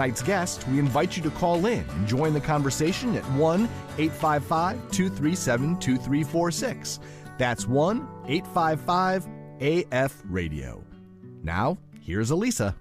Tonight's guest, we invite you to call in and join the conversation at 1-855-237-2346. That's 1-855-AF-RADIO. Now, here's Elisa.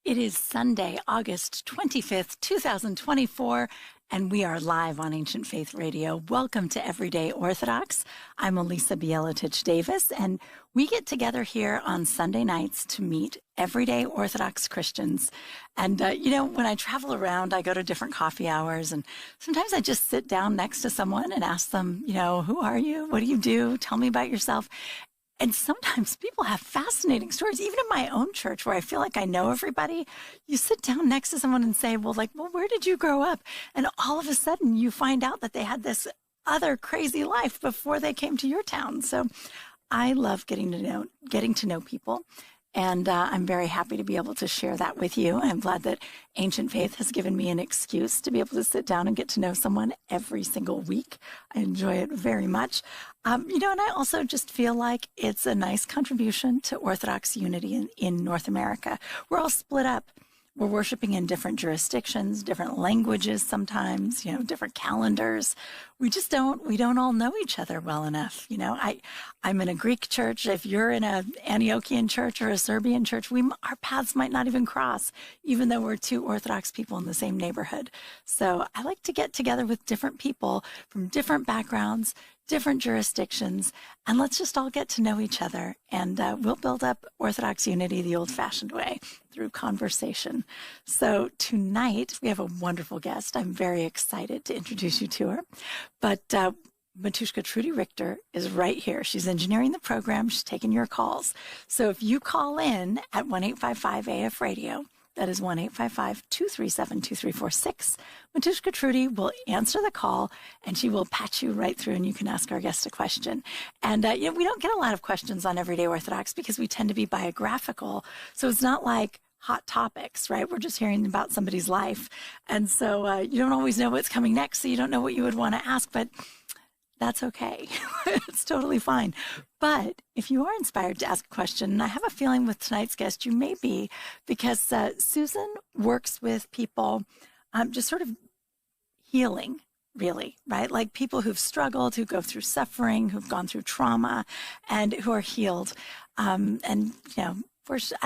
It is Sunday, August 25th, 2024, and we are live on Ancient Faith Radio. Welcome to Everyday Orthodox. I'm Elisa Bielatich-Davis, and we get together here on Sunday nights to meet everyday Orthodox Christians. And, when I travel around, I go to different coffee hours, and sometimes I just sit down next to someone and ask them, who are you? What do you do? Tell me about yourself. And sometimes people have fascinating stories, even in my own church where I feel like I know everybody. You sit down next to someone and say, well, where did you grow up? And all of a sudden you find out that they had this other crazy life before they came to your town. So I love getting to know people. And I'm very happy to be able to share that with you. I'm glad that Ancient Faith has given me an excuse to be able to sit down and get to know someone every single week. I enjoy it very much. And I also just feel like it's a nice contribution to Orthodox unity in North America. We're all split up. We're worshiping in different jurisdictions, different languages sometimes, different calendars. We don't all know each other well enough. I'm in a Greek church. If you're in an Antiochian church or a Serbian church, our paths might not even cross, even though we're two Orthodox people in the same neighborhood. So I like to get together with different people from different backgrounds, different jurisdictions, and let's just all get to know each other. And we'll build up Orthodox unity the old-fashioned way through conversation. So tonight, we have a wonderful guest. I'm very excited to introduce you to her. But Matuszka Trudy Richter is right here. She's engineering the program. She's taking your calls. So if you call in at 1-855-AF-RADIO, that is 1-855-237-2346. Matuszka Trudy will answer the call, and she will patch you right through, and you can ask our guest a question. And, we don't get a lot of questions on Everyday Orthodox because we tend to be biographical. So it's not like hot topics, right? We're just hearing about somebody's life. And so you don't always know what's coming next, so you don't know what you would want to ask, but that's okay. It's totally fine. But if you are inspired to ask a question, and I have a feeling with tonight's guest, you may be, because Susan works with people just sort of healing, really, right? Like people who've struggled, who go through suffering, who've gone through trauma, and who are healed. I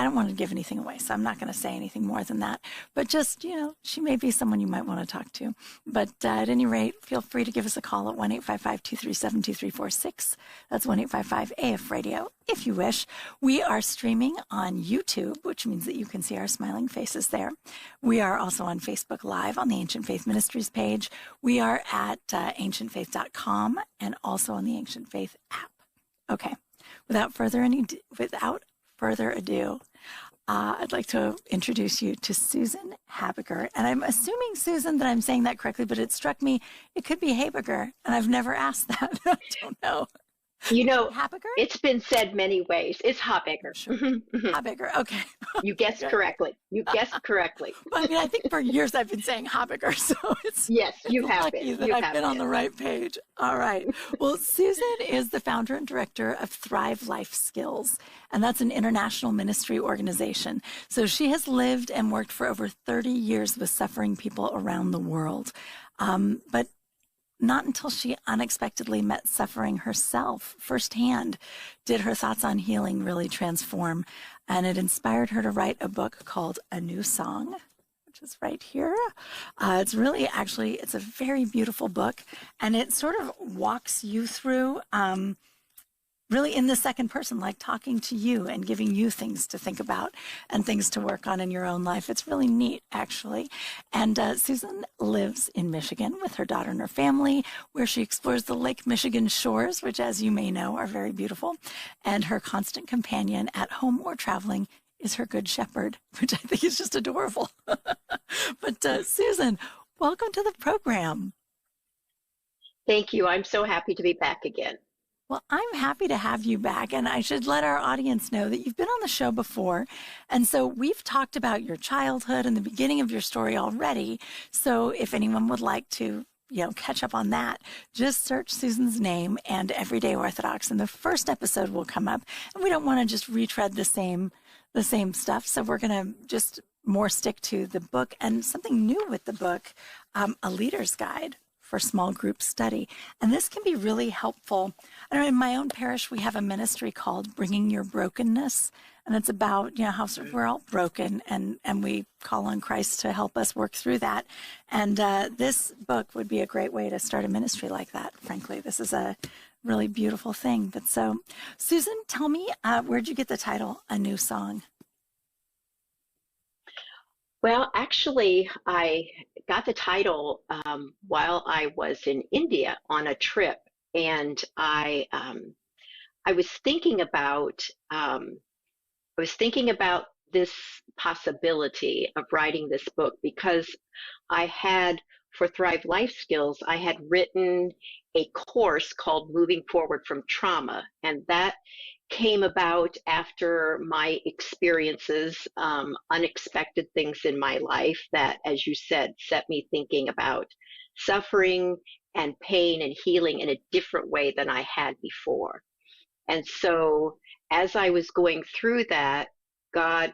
don't want to give anything away, so I'm not going to say anything more than that. But just, she may be someone you might want to talk to. But at any rate, feel free to give us a call at 1-855-237-2346. That's 1-855-AF-RADIO, if you wish. We are streaming on YouTube, which means that you can see our smiling faces there. We are also on Facebook Live on the Ancient Faith Ministries page. We are at ancientfaith.com and also on the Ancient Faith app. Okay, without further ado, I'd like to introduce you to Susan Habeggar. And I'm assuming, Susan, that I'm saying that correctly, but it struck me it could be Habegger, and I've never asked that. I don't know. Habegger? It's been said many ways. It's Habegger. Sure. Habegger, okay. You guessed correctly. Well, I think for years I've been saying Habegger, so Yes, you have lucky been. that I've been on the right page. All right. Well, Susan is the founder and director of Thrive Life Skills, and that's an international ministry organization. So she has lived and worked for over 30 years with suffering people around the world. But not until she unexpectedly met suffering herself firsthand did her thoughts on healing really transform. And it inspired her to write a book called A New Song, which is right here. It's a very beautiful book. And it sort of walks you through really in the second person, like talking to you and giving you things to think about and things to work on in your own life. It's really neat, actually. And Susan lives in Michigan with her daughter and her family, where she explores the Lake Michigan shores, which, as you may know, are very beautiful. And her constant companion at home or traveling is her good shepherd, which I think is just adorable. But Susan, welcome to the program. Thank you. I'm so happy to be back again. Well, I'm happy to have you back, and I should let our audience know that you've been on the show before, and so we've talked about your childhood and the beginning of your story already. So if anyone would like to, catch up on that, just search Susan's name and Everyday Orthodox, and the first episode will come up. And we don't want to just retread the same stuff, so we're going to just more stick to the book, and something new with the book, a leader's guide for small group study. And this can be really helpful. I know in my own parish, we have a ministry called Bringing Your Brokenness. And it's about, how we're all broken, and we call on Christ to help us work through that. And this book would be a great way to start a ministry like that, frankly. This is a really beautiful thing. But so, Susan, tell me, where'd you get the title, A New Song? Well, actually, I got the title while I was in India on a trip, and I was thinking about this possibility of writing this book because I had, for Thrive Life Skills, I had written a course called Moving Forward from Trauma, and that came about after my experiences, unexpected things in my life that, as you said, set me thinking about suffering and pain and healing in a different way than I had before. And so as I was going through that, God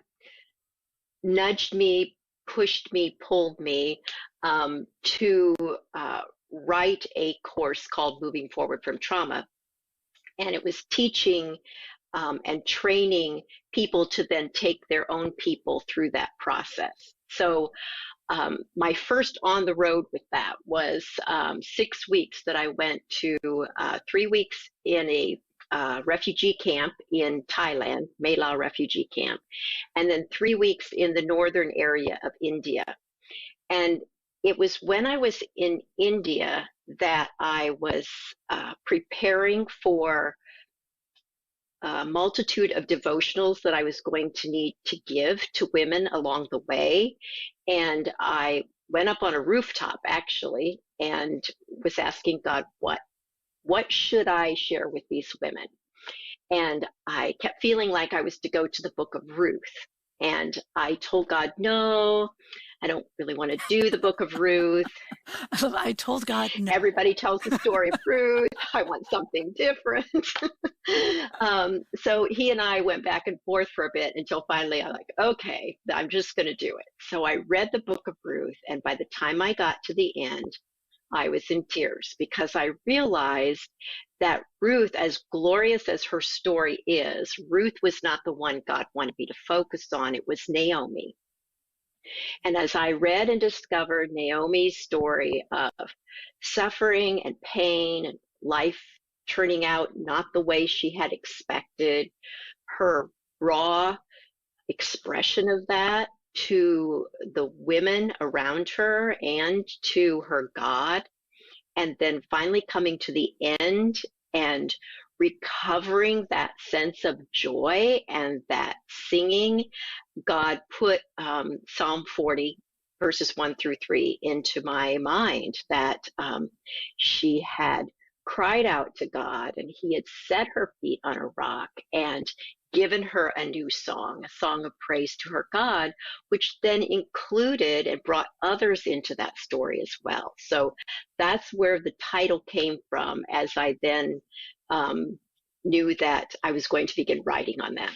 nudged me, pushed me, pulled me to write a course called Moving Forward from Trauma. And it was teaching and training people to then take their own people through that process. So my first on the road with that was 6 weeks that I went to 3 weeks in a refugee camp in Thailand, Mela refugee camp, and then 3 weeks in the northern area of India. And it was when I was in India that I was preparing for a multitude of devotionals that I was going to need to give to women along the way. And I went up on a rooftop, actually, and was asking God, what should I share with these women? And I kept feeling like I was to go to the book of Ruth. And I told God, no, I don't really want to do the book of Ruth. I told God no. Everybody tells the story of Ruth. I want something different. So he and I went back and forth for a bit until finally I'm like, okay, I'm just going to do it. So I read the book of Ruth. And by the time I got to the end, I was in tears because I realized that Ruth, as glorious as her story is, Ruth was not the one God wanted me to focus on. It was Naomi. And as I read and discovered Naomi's story of suffering and pain and life turning out not the way she had expected, her raw expression of that to the women around her and to her God, and then finally coming to the end and recovering that sense of joy and that singing, God put Psalm 40, verses 1-3 into my mind, that she had cried out to God and he had set her feet on a rock and given her a new song, a song of praise to her God, which then included and brought others into that story as well. So that's where the title came from, as I then knew that I was going to begin writing on that.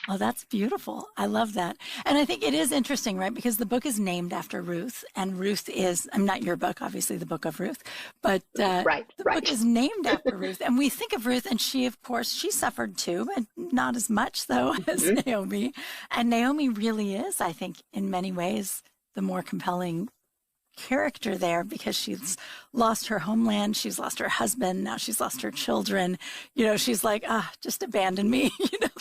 Oh, that's beautiful. I love that. And I think it is interesting, right? Because the book is named after Ruth, and Ruth is, I'm not your book, obviously, the book of Ruth, but the book is named after Ruth. And we think of Ruth, and she, of course, she suffered too, but not as much, though, as Naomi. And Naomi really is, I think, in many ways, the more compelling character there, because she's lost her homeland, she's lost her husband, now she's lost her children. She's like, just abandon me.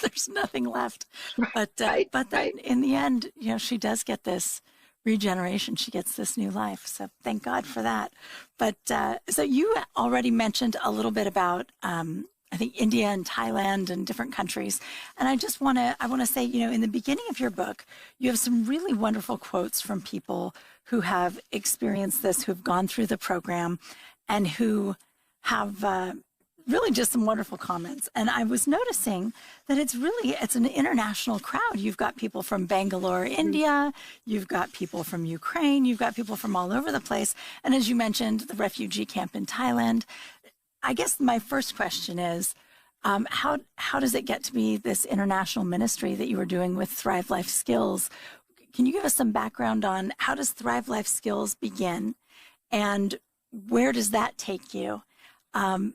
There's nothing left. But then in the end, she does get this regeneration. She gets this new life. So thank God for that. But so you already mentioned a little bit about I think India and Thailand and different countries. And I want to say, in the beginning of your book, you have some really wonderful quotes from people who have experienced this, who've gone through the program, and who have really just some wonderful comments. And I was noticing that it's an international crowd. You've got people from Bangalore, India. You've got people from Ukraine. You've got people from all over the place. And as you mentioned, the refugee camp in Thailand. I guess my first question is, how does it get to be this international ministry that you were doing with Thrive Life Skills? can you give us some background on how does Thrive Life Skills begin, and where does that take you?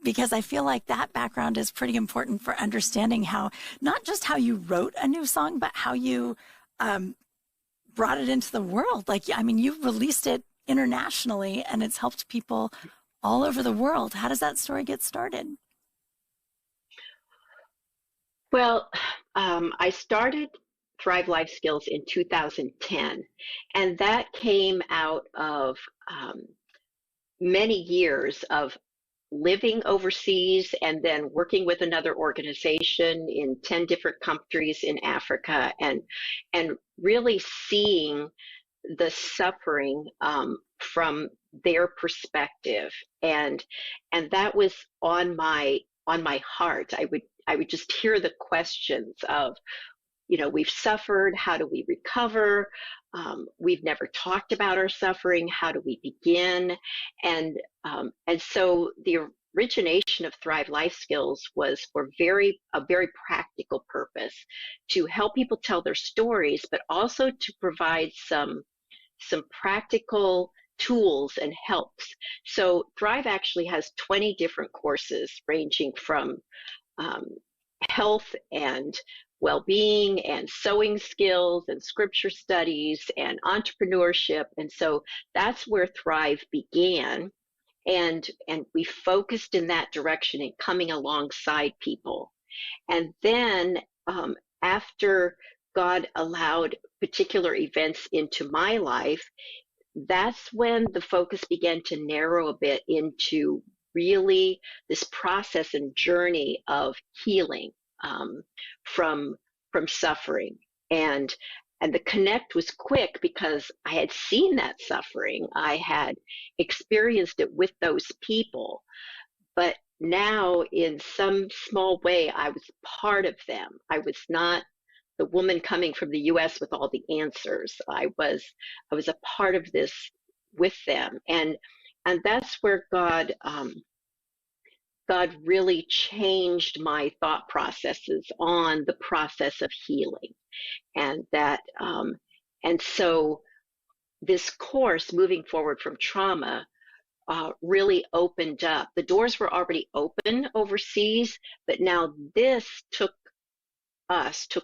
Because I feel like that background is pretty important for understanding how, not just how you wrote a new song, but how you brought it into the world. Like, I mean, you've released it internationally and it's helped people all over the world. How does that story get started? Well, I started Thrive Life Skills in 2010, and that came out of many years of living overseas and then working with another organization in 10 different countries in Africa, and really seeing the suffering from their perspective, and that was on my heart. I would just hear the questions of, we've suffered, how do we recover? We've never talked about our suffering, how do we begin? And so the origination of Thrive Life Skills was for a very practical purpose, to help people tell their stories, but also to provide some practical tools and helps. So Thrive actually has 20 different courses ranging from health and well-being and sewing skills and scripture studies and entrepreneurship. And so that's where Thrive began. And we focused in that direction and coming alongside people. And then after God allowed particular events into my life, that's when the focus began to narrow a bit into really this process and journey of healing from suffering. And the connect was quick because I had seen that suffering. I had experienced it with those people. But now, in some small way, I was part of them. I was not the woman coming from the U.S. with all the answers. I was a part of this with them, and that's where God really changed my thought processes on the process of healing, and so this course, Moving Forward from Trauma, really opened up. The doors were already open overseas, but now this took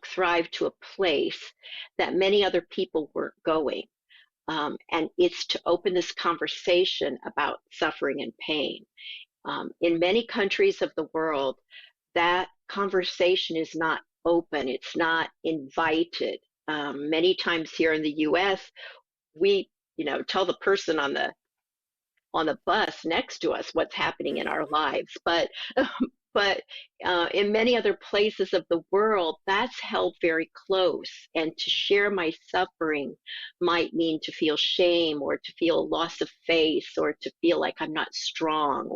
Thrive to a place that many other people weren't going. And it's to open this conversation about suffering and pain. In many countries of the world, that conversation is not open. It's not invited. Many times here in the U.S., we, tell the person on the bus next to us what's happening in our lives. But in many other places of the world, that's held very close. And to share my suffering might mean to feel shame, or to feel loss of faith, or to feel like I'm not strong,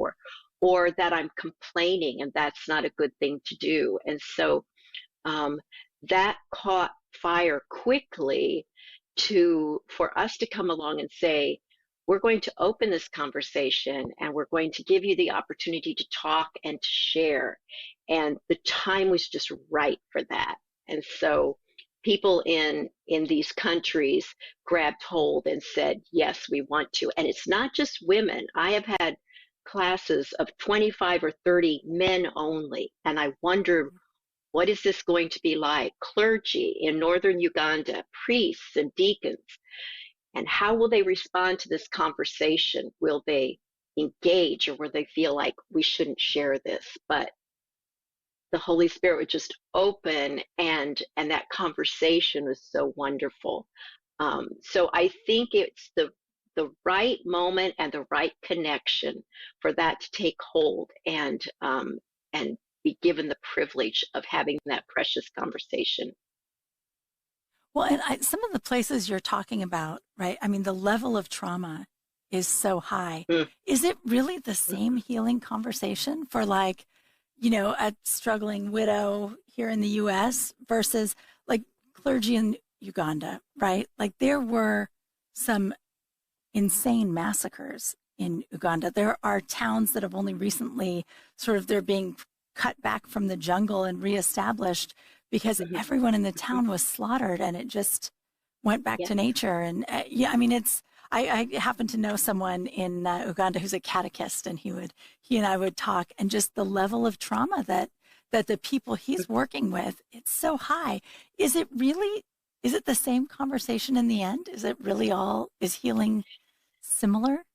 or that I'm complaining, and that's not a good thing to do. And so that caught fire quickly for us to come along and say, we're going to open this conversation, and we're going to give you the opportunity to talk and to share. And the time was just right for that. And so people in these countries grabbed hold and said, yes, we want to. And it's not just women. I have had classes of 25 or 30 men only. And I wonder, what is this going to be like? Clergy in northern Uganda, priests and deacons. And how will they respond to this conversation? Will they engage, or will they feel like we shouldn't share this? But the Holy Spirit would just open, and that conversation was so wonderful. So I think it's the right moment and the right connection for that to take hold and be given the privilege of having that precious conversation. Well, and some of the places you're talking about, right? I mean, the level of trauma is so high. Is it really the same healing conversation for, like, a struggling widow here in the U.S. versus like clergy in Uganda, right? Like, there were some insane massacres in Uganda. There are towns that have only recently they're being cut back from the jungle and reestablished because everyone in the town was slaughtered, and it just went back Yeah. to nature. And yeah, I mean, I happen to know someone in Uganda who's a catechist, and he and I would talk, and just the level of trauma that the people he's working with, it's so high. Is it the same conversation in the end? Is healing similar?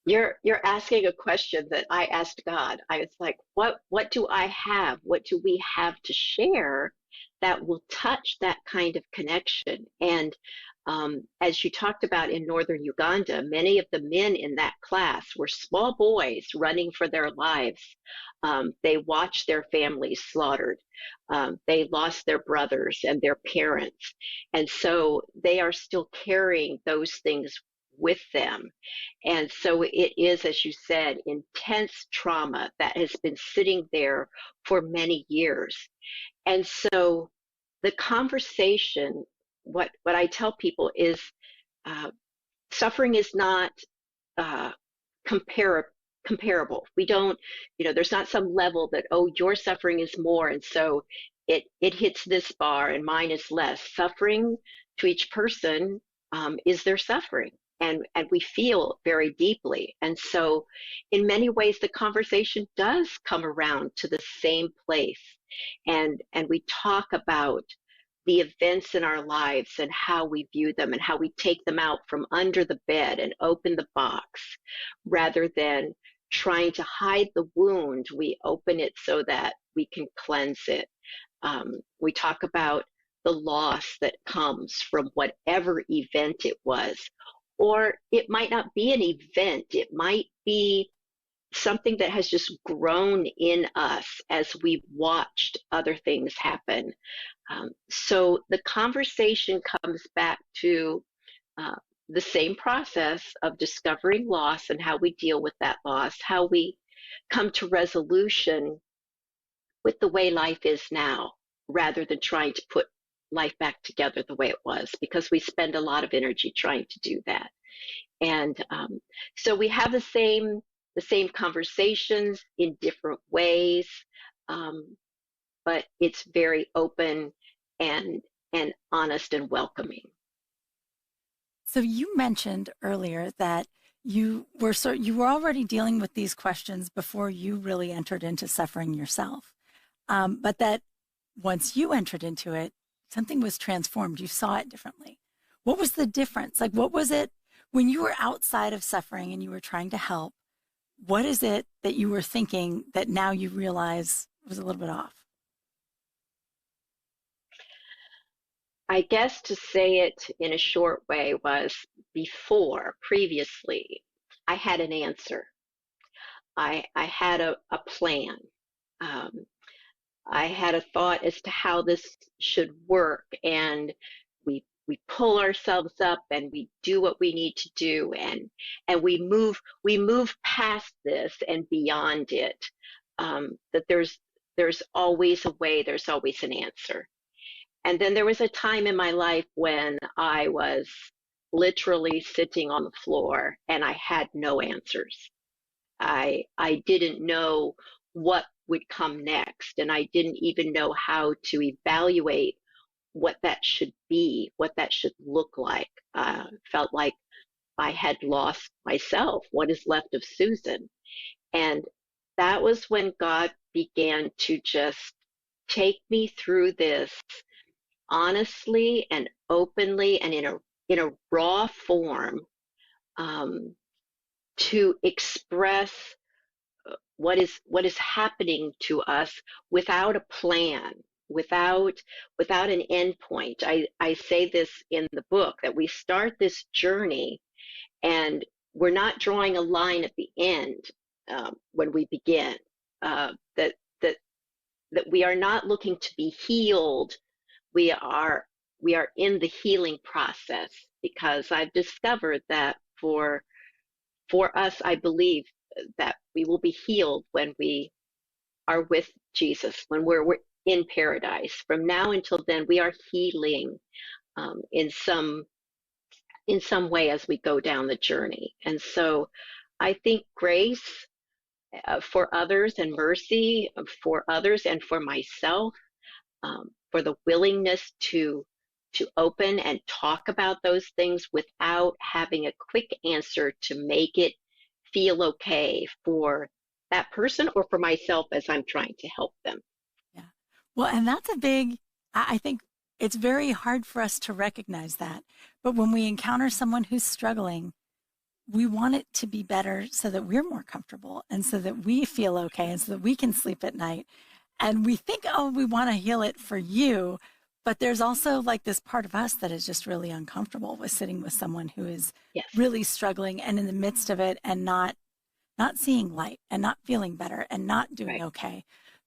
You're asking a question that I asked God. I was like, what do I have? What do we have to share that will touch that kind of connection? And as you talked about in northern Uganda, many of the men in that class were small boys running for their lives. They watched their families slaughtered. They lost their brothers and their parents. And so they are still carrying those things with them. And so it is, as you said, intense trauma that has been sitting there for many years. And so the conversation, what I tell people is suffering is not uh, comparable. We don't, there's not some level that, oh, your suffering is more. And so it hits this bar and mine is less. Suffering to each person is their suffering. And we feel very deeply. And so in many ways, the conversation does come around to the same place. And we talk about the events in our lives and how we view them and how we take them out from under the bed and open the box rather than trying to hide the wound. We open it so that we can cleanse it. We talk about the loss that comes from whatever event it was. Or it might not be an event. It might be something that has just grown in us as we've watched other things happen. So the conversation comes back to the same process of discovering loss and how we deal with that loss, how we come to resolution with the way life is now, rather than trying to put life back together the way it was, because we spend a lot of energy trying to do that. And so we have the same conversations in different ways, but it's very open and honest and welcoming. So you mentioned earlier that you were already dealing with these questions before you really entered into suffering yourself, but that once you entered into it, something was transformed. You saw it differently. What was the difference? Like, what was it when you were outside of suffering and you were trying to help? What is it that you were thinking that now you realize was a little bit off? I guess to say it in a short way was previously, I had an answer. I had a plan. I had a thought as to how this should work, and we pull ourselves up and we do what we need to do, and we move past this and beyond it. That there's always a way, there's always an answer. And then there was a time in my life when I was literally sitting on the floor and I had no answers. I didn't know what would come next, and I didn't even know how to evaluate what that should be, what that should look like. Felt like I had lost myself. What is left of Susan? And that was when God began to just take me through this honestly and openly and in a raw form, to express what is happening to us without a plan, without an end point. I say this in the book, that we start this journey and we're not drawing a line at the end when we begin. That we are not looking to be healed. We are in the healing process, because I've discovered that for us, I believe that we will be healed when we are with Jesus, when we're in paradise. From now until then, we are healing in some way as we go down the journey. And so I think grace for others and mercy for others and for myself, for the willingness to to open and talk about those things without having a quick answer to make it feel okay for that person or for myself as I'm trying to help them. Yeah. Well, and that's a big, I think it's very hard for us to recognize that. But when we encounter someone who's struggling, we want it to be better so that we're more comfortable and so that we feel okay and so that we can sleep at night. And we think, oh, we want to heal it for you. But there's also like this part of us that is just really uncomfortable with sitting with someone who is Yes. really struggling and in the midst of it and not seeing light and not feeling better and not doing Right. okay.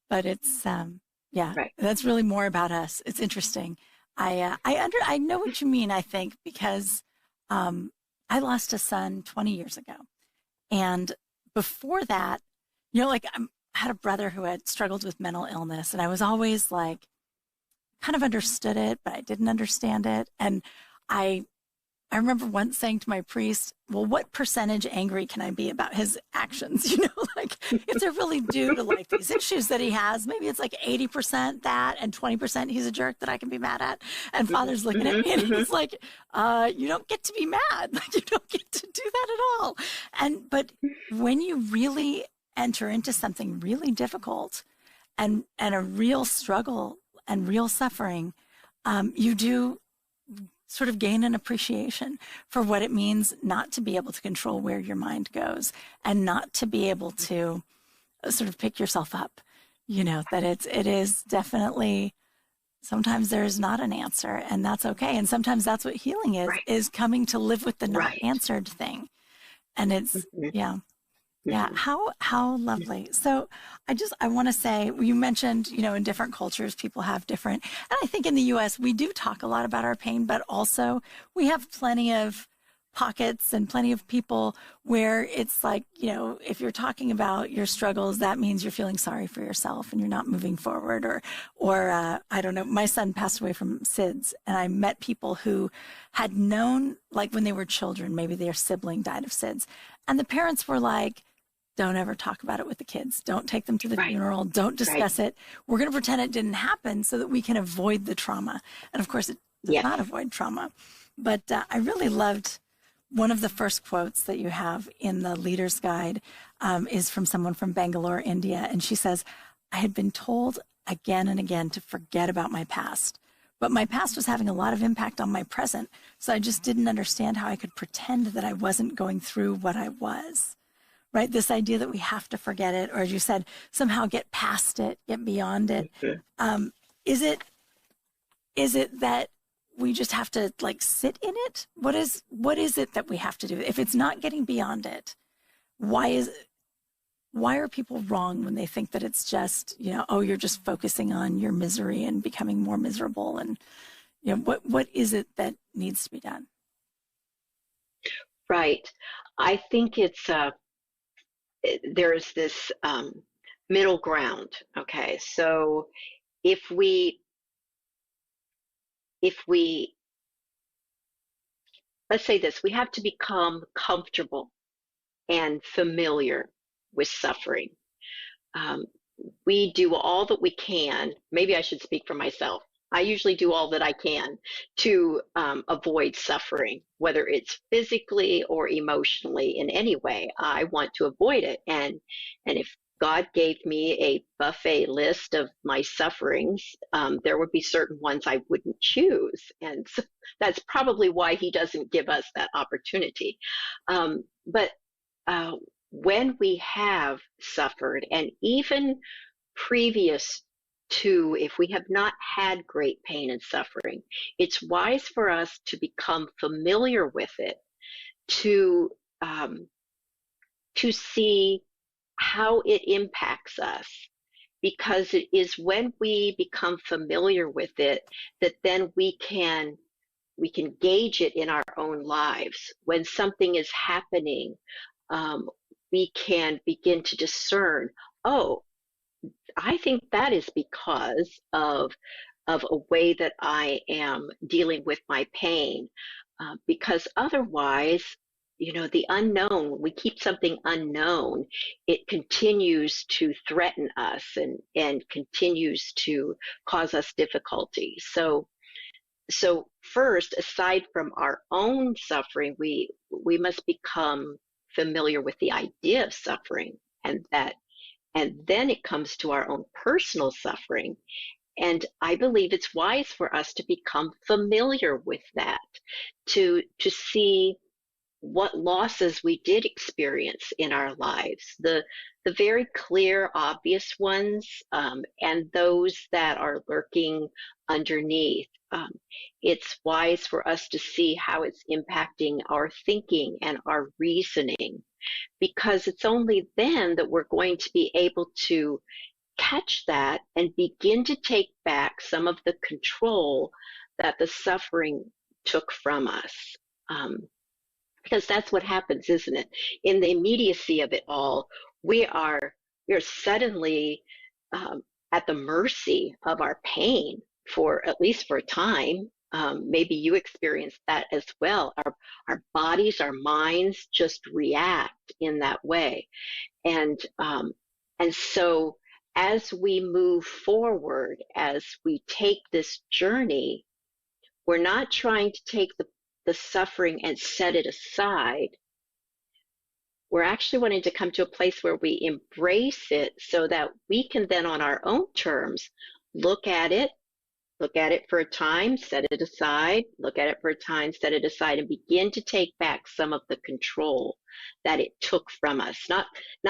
But it's, yeah, Right. that's really more about us. It's interesting. I know what you mean, I think, because I lost a son 20 years ago. And before that, like I had a brother who had struggled with mental illness, and I was always like, kind of understood it, but I didn't understand it. And I remember once saying to my priest, well, what percentage angry can I be about his actions? Like if they're really due to like these issues that he has, maybe it's like 80% that and 20% he's a jerk that I can be mad at. And Father's looking at me and he's like, you don't get to be mad. Like you don't get to do that at all. But when you really enter into something really difficult and a real struggle and real suffering, you do sort of gain an appreciation for what it means not to be able to control where your mind goes and not to be able to sort of pick yourself up, that it is definitely, sometimes there's not an answer and that's okay. And sometimes that's what healing is coming to live with the not answered thing. And it's, yeah. Yeah. How lovely. So I want to say, you mentioned, in different cultures, people have different, and I think in the US, we do talk a lot about our pain, but also we have plenty of pockets and plenty of people where it's like, if you're talking about your struggles, that means you're feeling sorry for yourself and you're not moving forward or I don't know, my son passed away from SIDS and I met people who had known, like when they were children, maybe their sibling died of SIDS and the parents were like, don't ever talk about it with the kids. Don't take them to the funeral. Don't discuss it. We're going to pretend it didn't happen so that we can avoid the trauma. And of course, it does not avoid trauma. But I really loved one of the first quotes that you have in the Leader's Guide is from someone from Bangalore, India. And she says, I had been told again and again to forget about my past. But my past was having a lot of impact on my present. So I just didn't understand how I could pretend that I wasn't going through what I was. Right? This idea that we have to forget it, or as you said, somehow get past it, get beyond it. Is it that we just have to like sit in it? What is it that we have to do? If it's not getting beyond it, why are people wrong when they think that it's just, you're just focusing on your misery and becoming more miserable? And, what is it that needs to be done? Right. I think there's this middle ground. Okay, so if we let's say this, we have to become comfortable and familiar with suffering. We do all that we can. Maybe I should speak for myself. I usually do all that I can to avoid suffering, whether it's physically or emotionally in any way. I want to avoid it. And if God gave me a buffet list of my sufferings, there would be certain ones I wouldn't choose. And so that's probably why he doesn't give us that opportunity. But when we have suffered, and even previous to, if we have not had great pain and suffering, it's wise for us to become familiar with it, to see how it impacts us, because it is when we become familiar with it that then we can gauge it in our own lives. When something is happening, we can begin to discern, oh, I think that is because of a way that I am dealing with my pain. Because otherwise, the unknown, when we keep something unknown, it continues to threaten us and continues to cause us difficulty. So so first, aside from our own suffering, we must become familiar with the idea of suffering, and then it comes to our own personal suffering. And I believe it's wise for us to become familiar with that, to see what losses we did experience in our lives, the very clear, obvious ones, and those that are lurking underneath. It's wise for us to see how it's impacting our thinking and our reasoning, because it's only then that we're going to be able to catch that and begin to take back some of the control that the suffering took from us. Because that's what happens, isn't it? In the immediacy of it all, we are suddenly at the mercy of our pain, for at least for a time. Maybe you experienced that as well. Our bodies, our minds just react in that way, and so as we move forward, as we take this journey, we're not trying to take the suffering and set it aside. We're actually wanting to come to a place where we embrace it so that we can then, on our own terms, look at it for a time, set it aside, look at it for a time, set it aside, and begin to take back some of the control that it took from us. Not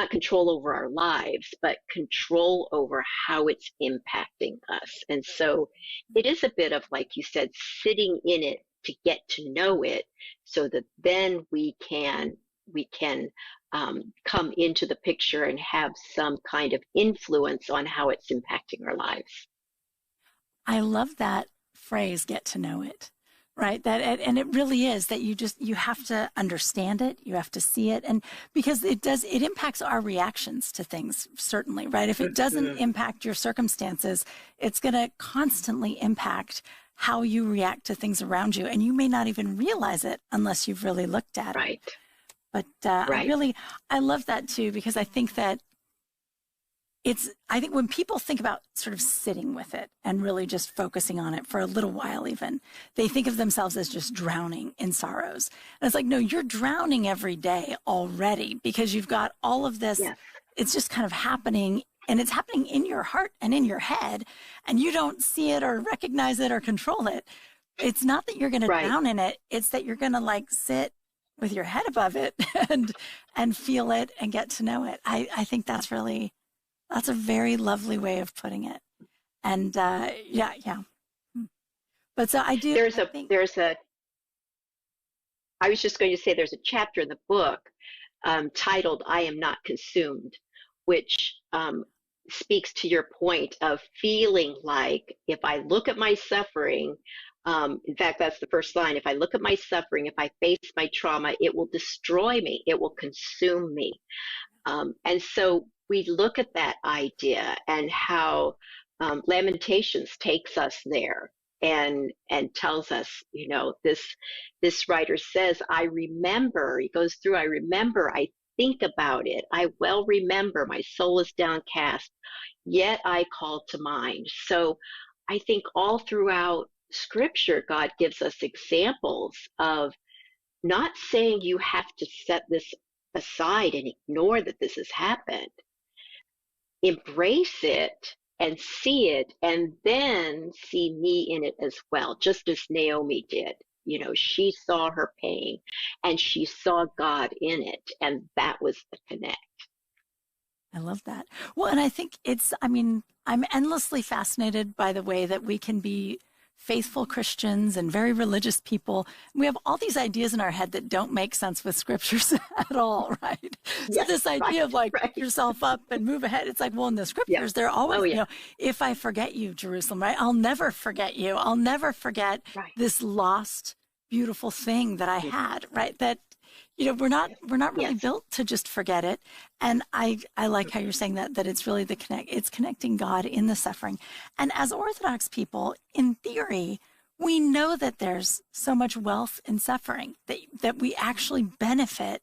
control over our lives, but control over how it's impacting us. And so it is a bit of, like you said, sitting in it to get to know it, so that then we can come into the picture and have some kind of influence on how it's impacting our lives. I love that phrase, get to know it, right? And it really is that you have to understand it. You have to see it. And because it impacts our reactions to things, certainly, right? If it doesn't impact your circumstances, it's going to constantly impact how you react to things around you. And you may not even realize it unless you've really looked at it. But Right. I love that too, because I think that I think when people think about sort of sitting with it and really just focusing on it for a little while even, they think of themselves as just drowning in sorrows. And it's like, no, you're drowning every day already, because you've got all of this. Yes. It's just kind of happening, and it's happening in your heart and in your head, and you don't see it or recognize it or control it. It's not that you're going to drown in it. It's that you're going to like sit with your head above it and feel it and get to know it. I think that's a very lovely way of putting it. And yeah. But so I do. I was just going to say there's a chapter in the book titled "I Am Not Consumed," which speaks to your point of feeling like, if I look at my suffering, in fact, that's the first line, if I look at my suffering, if I face my trauma, it will destroy me, it will consume me. And so we look at that idea and how Lamentations takes us there and tells us, this writer says, I remember, he goes through, I remember, I think about it, I well remember, my soul is downcast, yet I call to mind. So I think all throughout Scripture, God gives us examples of not saying you have to set this aside and ignore that this has happened. Embrace it and see it, and then see me in it as well, just as Naomi did. She saw her pain and she saw God in it, and that was the connect. I love that. Well, and I think I'm endlessly fascinated by the way that we can be faithful Christians and very religious people. We have all these ideas in our head that don't make sense with scriptures at all, right? So this idea of pick yourself up and move ahead, it's like, well, in the scriptures, they're always, if I forget you, Jerusalem, right? I'll never forget you. I'll never forget this lost, beautiful thing that I had, right? That, we're not really built to just forget it. And I like how you're saying that it's really it's connecting God in the suffering. And as Orthodox people, in theory, we know that there's so much wealth in suffering, that we actually benefit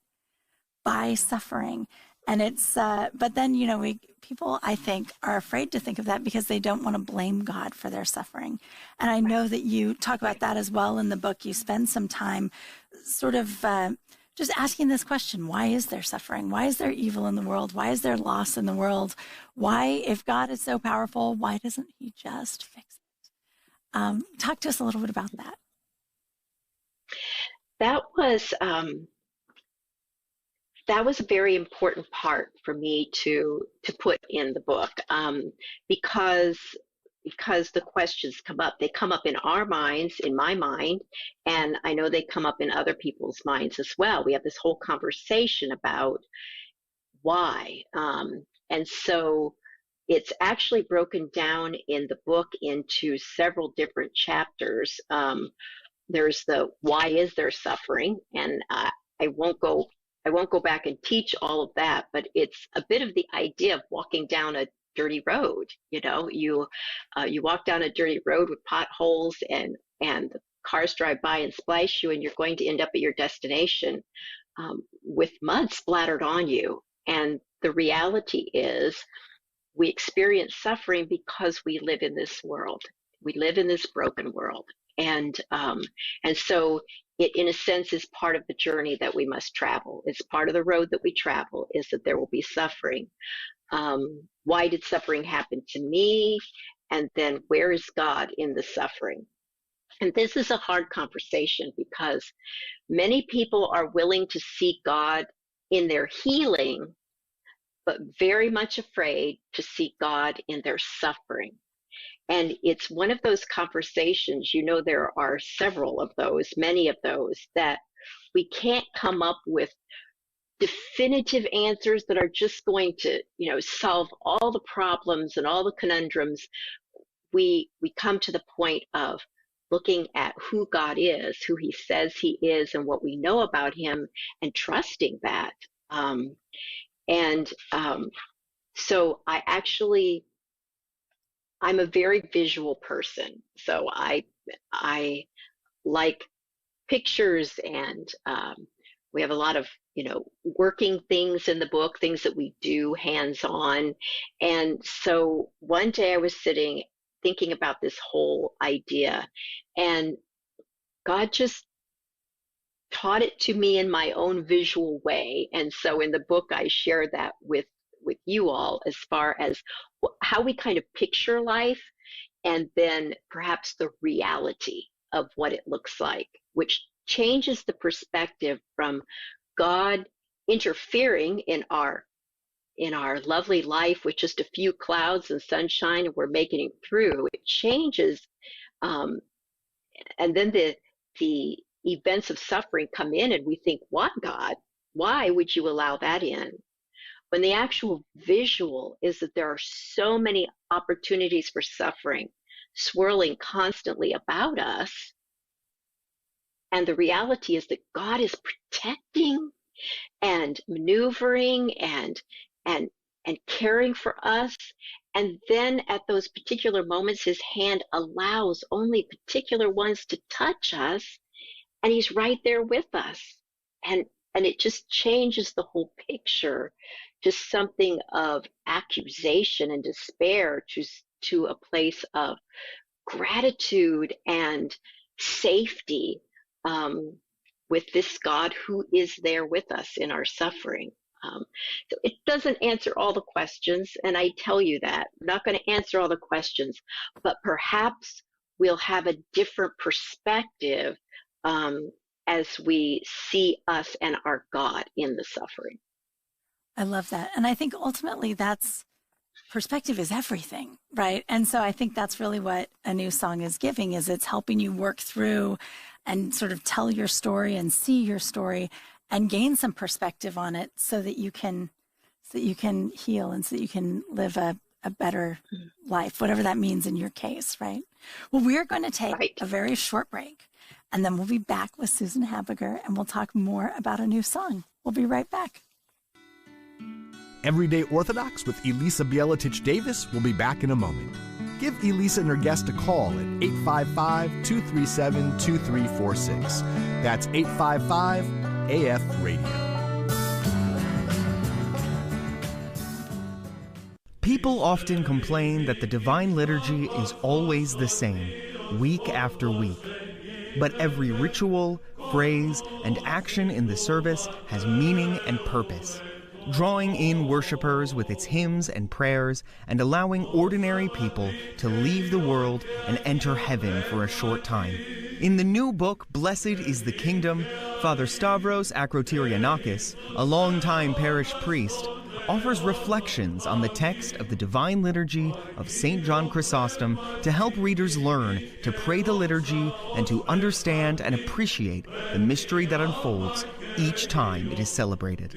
by suffering. And it's, but then, people, I think, are afraid to think of that because they don't want to blame God for their suffering. And I know that you talk about that as well in the book. You spend some time sort of just asking this question: why is there suffering? Why is there evil in the world? Why is there loss in the world? Why, if God is so powerful, why doesn't he just fix it? Talk to us a little bit about that. That was a very important part for me to put in the book, because the questions come up. They come up in our minds, in my mind, and I know they come up in other people's minds as well. We have this whole conversation about why, and so it's actually broken down in the book into several different chapters. There's the why is there suffering, and I won't go back and teach all of that, but it's a bit of the idea of walking down a dirty road. You walk down a dirty road with potholes, and the cars drive by and splash you, and you're going to end up at your destination with mud splattered on you. And the reality is, we experience suffering because we live in this world. We live in this broken world, and so it, in a sense, is part of the journey that we must travel. It's part of the road that we travel, is that there will be suffering. Why did suffering happen to me? And then where is God in the suffering? And this is a hard conversation because many people are willing to seek God in their healing, but very much afraid to seek God in their suffering. And it's one of those conversations, there are several of those, many of those, that we can't come up with definitive answers that are just going to, solve all the problems and all the conundrums. We come to the point of looking at who God is, who he says he is, and what we know about him, and trusting that. So I'm a very visual person, so I like pictures, and we have a lot of working things in the book, things that we do hands-on. And so one day I was sitting thinking about this whole idea, and God just taught it to me in my own visual way. And so in the book I share that with you all, as far as how we kind of picture life, and then perhaps the reality of what it looks like, which changes the perspective from God interfering in our lovely life with just a few clouds and sunshine, and we're making it through. It changes, and then the events of suffering come in, and we think, what, God? Why would you allow that in? When the actual visual is that there are so many opportunities for suffering swirling constantly about us. And the reality is that God is protecting and maneuvering and caring for us. And then at those particular moments, his hand allows only particular ones to touch us, and he's right there with us. And it just changes the whole picture, just something of accusation and despair to a place of gratitude and safety, with this God who is there with us in our suffering. So it doesn't answer all the questions, and I tell you that. I'm not going to answer all the questions, but perhaps we'll have a different perspective as we see us and our God in the suffering. I love that. And I think ultimately perspective is everything, right? And so I think that's really what A New Song is giving, is it's helping you work through and sort of tell your story and see your story and gain some perspective on it so that you can heal and so that you can live a better life, whatever that means in your case, right? Well, we're going to take a very short break, and then we'll be back with Susan Habegger, and we'll talk more about A New Song. We'll be right back. Everyday Orthodox with Elisa Bielatich-Davis will be back in a moment. Give Elisa and her guest a call at 855-237-2346. That's 855-AF-RADIO. People often complain that the Divine Liturgy is always the same, week after week. But every ritual, phrase, and action in the service has meaning and purpose, drawing in worshipers with its hymns and prayers and allowing ordinary people to leave the world and enter heaven for a short time. In the new book, Blessed is the Kingdom, Father Stavros Akrotyrianakis, a longtime parish priest, offers reflections on the text of the Divine Liturgy of St. John Chrysostom to help readers learn to pray the liturgy and to understand and appreciate the mystery that unfolds each time it is celebrated.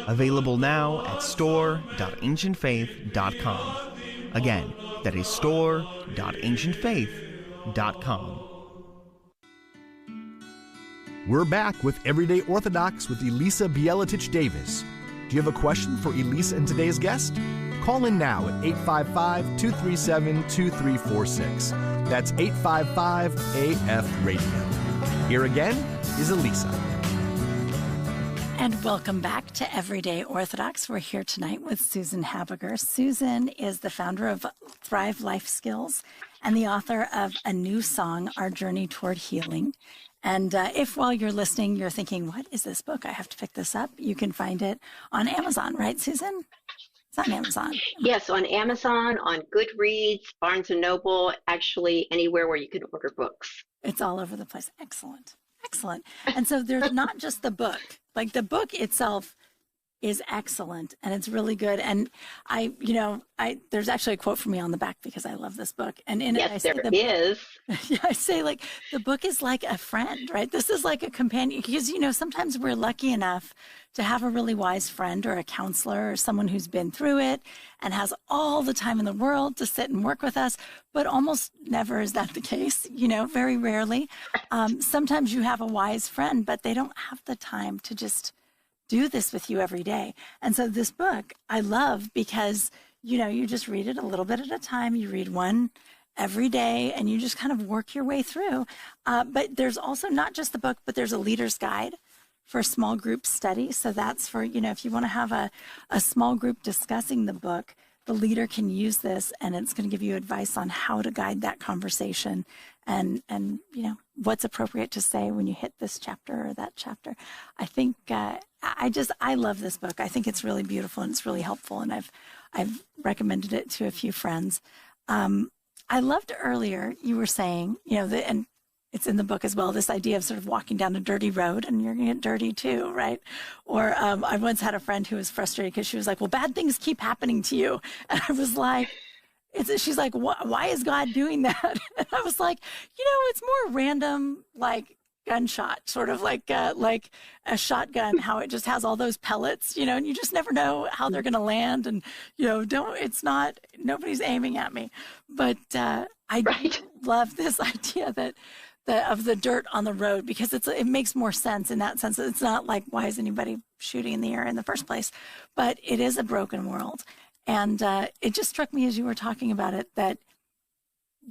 Available now at store.ancientfaith.com. Again, that is store.ancientfaith.com. We're back with Everyday Orthodox with Elisa Bielatich Davis. Do you have a question for Elisa and today's guest? Call in now at 855-237-2346. That's 855-AF-RADIO. Here again is Elisa. And welcome back to Everyday Orthodox. We're here tonight with Susan Habegger. Susan is the founder of Thrive Life Skills and the author of a new song, Our Journey Toward Healing. And if while you're listening, you're thinking, what is this book? I have to pick this up. You can find it on Amazon, right, Susan? It's on Amazon. Yes, on Amazon, on Goodreads, Barnes & Noble, actually anywhere where you can order books. It's all over the place. Excellent. Excellent. And so there's not just the book. Like the book itself is excellent and it's really good. And there's actually a quote from me on the back because I love this book. And in it, I say I say like the book is like a friend, right? This is like a companion because, sometimes we're lucky enough to have a really wise friend or a counselor or someone who's been through it and has all the time in the world to sit and work with us. But almost never is that the case, very rarely. Sometimes you have a wise friend, but they don't have the time to just do this with you every day. And so this book I love because, you just read it a little bit at a time. You read one every day and you just kind of work your way through. But there's also not just the book, but there's a leader's guide for small group study. So that's for, if you want to have a small group discussing the book, the leader can use this and it's going to give you advice on how to guide that conversation and what's appropriate to say when you hit this chapter or that chapter. I think I love this book. I think it's really beautiful and it's really helpful. And I've recommended it to a few friends. I loved earlier you were saying, and it's in the book as well, this idea of sort of walking down a dirty road and you're going to get dirty too, right? Or I once had a friend who was frustrated because she was like, well, bad things keep happening to you. And I was like, she's like, why is God doing that? And I was like, it's more random, like gunshot, sort of like a shotgun, how it just has all those pellets, and you just never know how they're going to land. And, nobody's aiming at me. But I love this idea of the dirt on the road because it makes more sense in that sense. It's not like, why is anybody shooting in the air in the first place? But it is a broken world. And it just struck me as you were talking about it that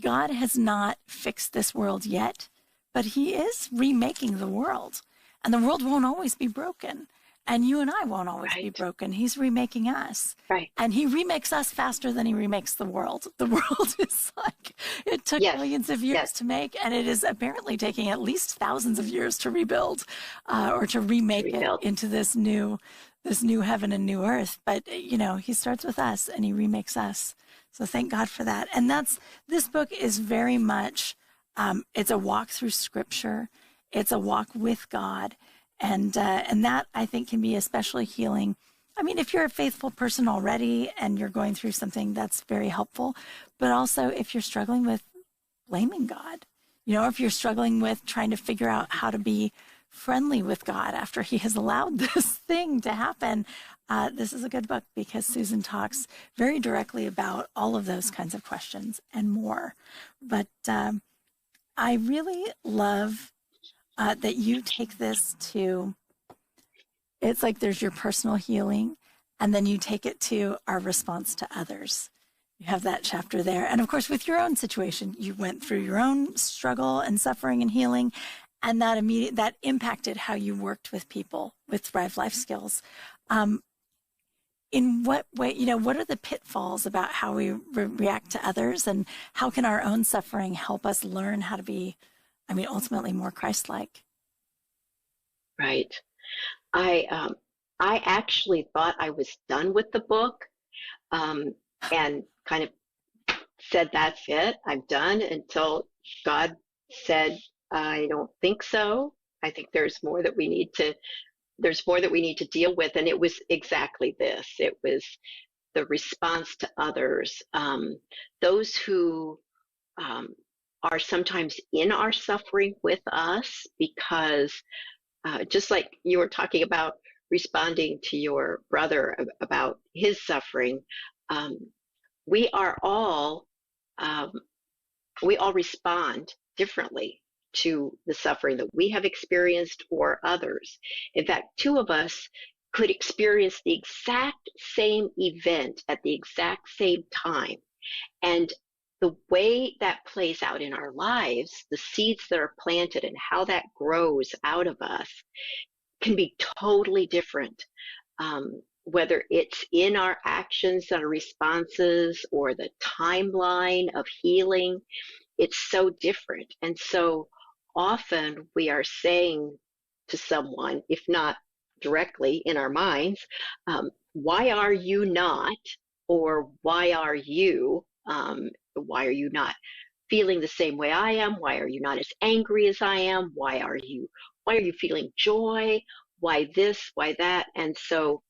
God has not fixed this world yet, but he is remaking the world. And the world won't always be broken. And you and I won't always be broken. He's remaking us. Right. And he remakes us faster than he remakes the world. The world is like, it took millions of years to make, and it is apparently taking at least thousands of years to rebuild or to remake it into this new heaven and new earth. But, he starts with us and he remakes us. So thank God for that. And this book is very much, it's a walk through scripture. It's a walk with God. And that I think can be especially healing. I mean, if you're a faithful person already and you're going through something, that's very helpful. But also if you're struggling with blaming God, if you're struggling with trying to figure out how to be friendly with God after he has allowed this thing to happen, this is a good book because Susan talks very directly about all of those kinds of questions and more. But I really love that you take this to, it's like there's your personal healing, and then you take it to our response to others. You have that chapter there. And of course, with your own situation, you went through your own struggle and suffering and healing, and that impacted how you worked with people with Thrive Life Skills. in what way, what are the pitfalls about how we react to others, and how can our own suffering help us learn how to be, ultimately more Christ-like? Right. I actually thought I was done with the book, and kind of said, that's it, I'm done, until God said, I don't think so. I think there's more that we need to deal with. And it was exactly this. It was the response to others, those who are sometimes in our suffering with us, because just like you were talking about responding to your brother about his suffering, we all respond differently to the suffering that we have experienced or others. In fact, two of us could experience the exact same event at the exact same time. And the way that plays out in our lives, the seeds that are planted and how that grows out of us, can be totally different. Whether it's in our actions, our responses, or the timeline of healing, it's so different. And so often we are saying to someone, if not directly in our minds, why are you not, or why are you not feeling the same way I am? Why are you not as angry as I am? Why are you feeling joy? Why this? Why that? And so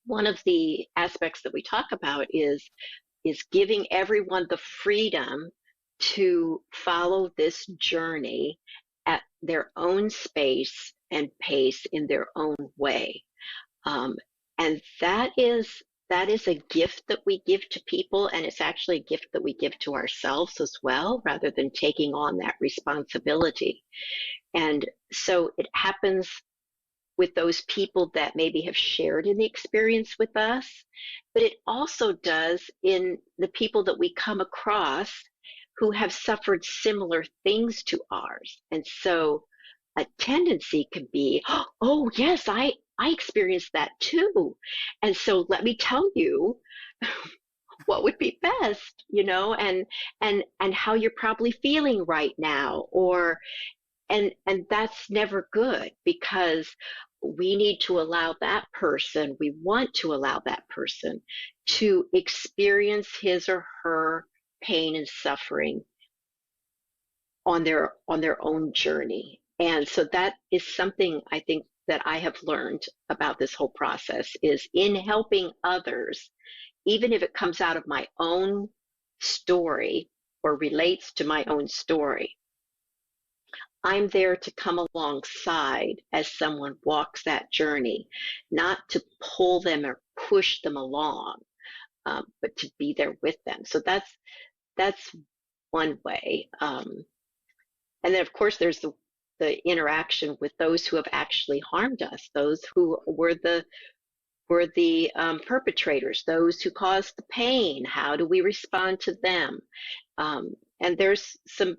one of the aspects that we talk about is giving everyone the freedom to follow this journey at their own space and pace in their own way. And that is a gift that we give to people, and it's actually a gift that we give to ourselves as well, rather than taking on that responsibility. And so it happens with those people that maybe have shared in the experience with us, but it also does in the people that we come across who have suffered similar things to ours. And so a tendency can be, oh yes, I experienced that too. And so let me tell you what would be best, and how you're probably feeling right now, and that's never good, because we need to allow that person, we want to allow that person to experience his or her pain and suffering on their own journey. And so that is something I think that I have learned about this whole process, is in helping others, even if it comes out of my own story or relates to my own story, I'm there to come alongside as someone walks that journey, not to pull them or push them along, but to be there with them. So that's one way. And then, of course, there's the interaction with those who have actually harmed us, those who were the perpetrators, those who caused the pain. How do we respond to them? And there's some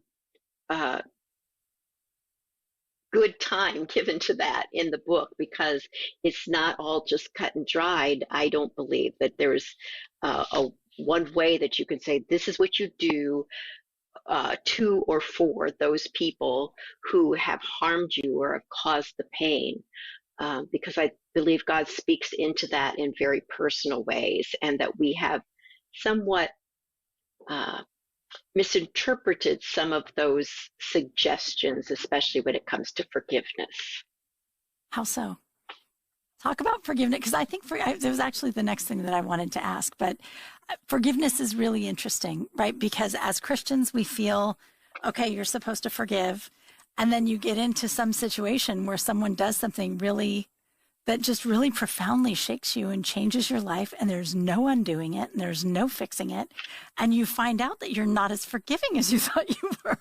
good time given to that in the book, because it's not all just cut and dried. I don't believe that there's one way that you can say this is what you do to or for those people who have harmed you or have caused the pain, because I believe God speaks into that in very personal ways, and that we have somewhat misinterpreted some of those suggestions, especially when it comes to forgiveness. How so? Talk about forgiveness, because I think it was actually the next thing that I wanted to ask, but forgiveness is really interesting, right? Because as Christians, we feel, okay, you're supposed to forgive, and then you get into some situation where someone does something that just really profoundly shakes you and changes your life, and there's no undoing it, and there's no fixing it, and you find out that you're not as forgiving as you thought you were,